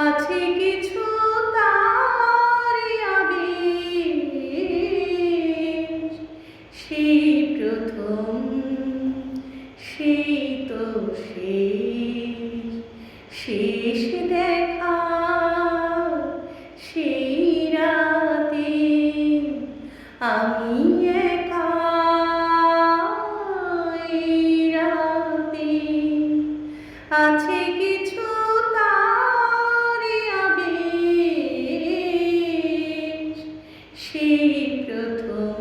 আছে কিছু তারি আবেশ, সেই প্রথম, সেই তো শেষ, শেষ দেখা সেই রাতে আমি একা এই রাতে। আছে কিছু তারি আবেশ, সেই প্রথম,